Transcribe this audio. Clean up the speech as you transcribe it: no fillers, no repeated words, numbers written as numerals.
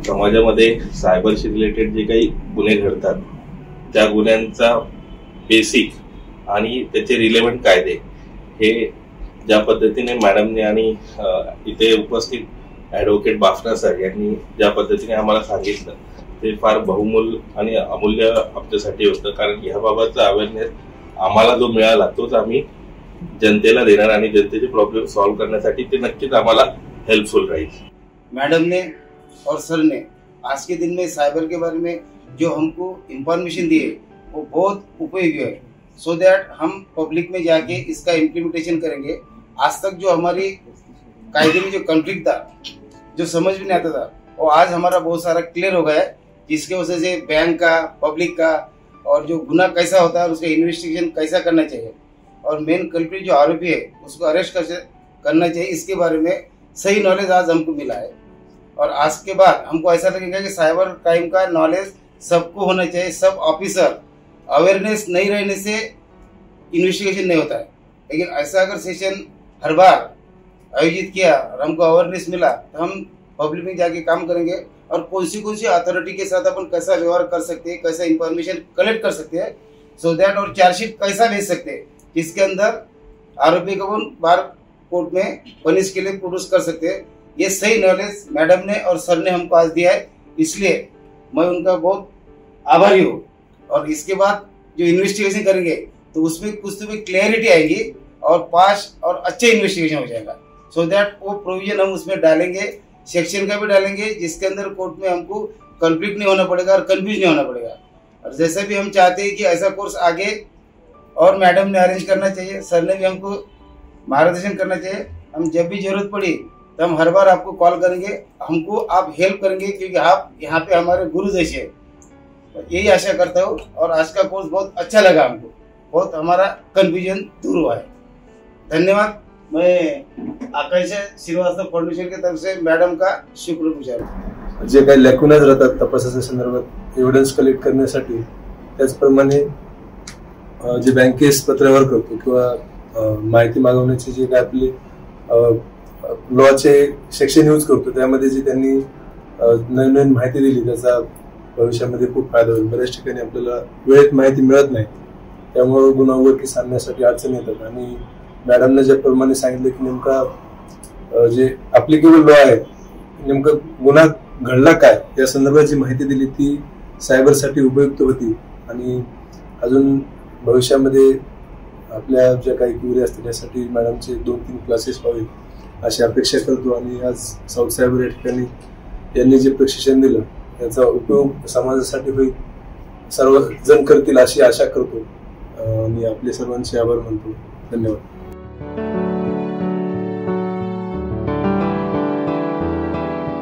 समाजामध्ये सायबरशी रिलेटेड जे काही गुन्हे घडतात त्या गुन्ह्यांचा बेसिक आणि त्याचे रिलेव्हंट कायदे हे ज्या पद्धतीने मॅडमने आणि इथे उपस्थित ॲडव्होकेट बाफना सर यांनी ज्या पद्धतीने आम्हाला सांगितलं ते फार बहुमूल्य आणि अमूल्य आमच्यासाठी होतं, कारण ह्याबाबतचा अवेअरनेस आम्हाला जो मिळाला तोच आम्ही जनतेला देणार आणि जनतेचे प्रॉब्लेम सॉल्व करण्यासाठी ते नक्कीच आम्हाला हेल्पफुल राहील। मैडम ने और सर ने आज के दिन में साइबर के बारे में जो हमको इंफॉर्मेशन दिए वो बहुत उपयोगी है, सो दैट हम पब्लिक में जाके इसका इम्प्लीमेंटेशन करेंगे। आज तक जो हमारी कायदे में जो कॉन्फ्लिक्ट था, जो समझ में नहीं आता था, वो आज हमारा बहुत सारा क्लियर हो गया है, जिसके वजह से बैंक का, पब्लिक का और जो गुना कैसा होता है उसका इन्वेस्टिगेशन कैसा करना चाहिए और मेन कल्प्रिट जो आरोपी है उसको अरेस्ट करना चाहिए, इसके बारे में सही नॉलेज आज हमको मिला है। और आज के बाद हमको ऐसा लगेगा कि साइबर क्राइम का नॉलेज सबको होना चाहिए। सब ऑफिसर अवेयरनेस नहीं रहने से इन्वेस्टिगेशन नहीं होता है, लेकिन ऐसा अगर सेशन हर बार आयोजित किया और हमको अवेयरनेस मिला तो हम पब्लिक में जाके काम करेंगे और कौन सी अथॉरिटी के साथ अपन कैसा व्यवहार कर सकते हैं, कैसा इंफॉर्मेशन कलेक्ट कर सकते हैं, सो दैट और चार्जशीट कैसा भेज सकते हैं जिसके अंदर आरोपी को बार कोर्ट में पनिश के लिए प्रोड्यूस कर सकते हैं। ये सही नॉलेज मैडम ने और सर ने हमको आज दिया है, इसलिए मैं उनका बहुत आभारी हूँ। और इसके बाद जो इन्वेस्टिगेशन करेंगे तो उसमें कुछ तो भी क्लैरिटी आएगी और पास और अच्छे इन्वेस्टिगेशन हो जाएगा, सो दैट वो प्रोविजन हम उसमें डालेंगे, सेक्शन का भी डालेंगे जिसके अंदर कोर्ट में हमको कॉन्फ्लिक्ट नहीं होना पड़ेगा और कंफ्यूज नहीं होना पड़ेगा। और जैसे भी हम चाहते हैं कि ऐसा कोर्स आगे और मैडम ने अरेंज करना चाहिए, सर ने भी हमको मार्गदर्शन करना चाहिए। हम जब भी जरूरत पड़ी तो हम हर बार आपको कॉल करेंगे, हमको आप हेल्प करेंगे क्योंकि आप यहाँ पे हमारे गुरु जैसे हैं। तो यही आशा करता हूँ और आज का कोर्स बहुत अच्छा लगा हमको, बहुत हमारा कन्फ्यूजन दूर हुआ है। धन्यवाद। मैं आकाश श्रीवास्तव फाउंडेशन की तरफ से मैडम का शुक्रगुजार हूँ। जे काही लॅक्युनाज राहतात तपासाच्या संदर्भात एव्हिडन्स कलेक्ट करण्यासाठी, त्याचप्रमाणे जे बँकेस पत्रव्यवहार करतो किंवा माहिती मागवण्याचे जे काही आपले लॉचे सेक्शन यूज करतो त्यामध्ये जी त्यांनी नवीन माहिती दिली त्याचा भविष्यामध्ये खूप फायदा होईल। बऱ्याच ठिकाणी आपल्याला वेळेत माहिती मिळत नाही, त्यामुळे गुन्हा उघडकीस आणण्यासाठी अडचण येतात आणि मॅडमने ज्याप्रमाणे सांगितलं की नेमका जे ऍप्लिकेबल लॉ आहे, नेमका गुन्हा घडला काय या संदर्भात जी माहिती दिली ती सायबरसाठी उपयुक्त होती आणि अजून भविष्यामध्ये आपल्या ज्या काही क्वेरी असतील त्यासाठी मॅडमचे 2-3 क्लासेस व्हावेत अशी अपेक्षा करतो। आणि आज साऊथ सायबर या ठिकाणी यांनी जे प्रशिक्षण दिलं त्याचा उपयोग समाजासाठी होईल, सर्वजण करतील अशी आशा करतो आणि आपले सर्वांचे आभार मानतो। धन्यवाद।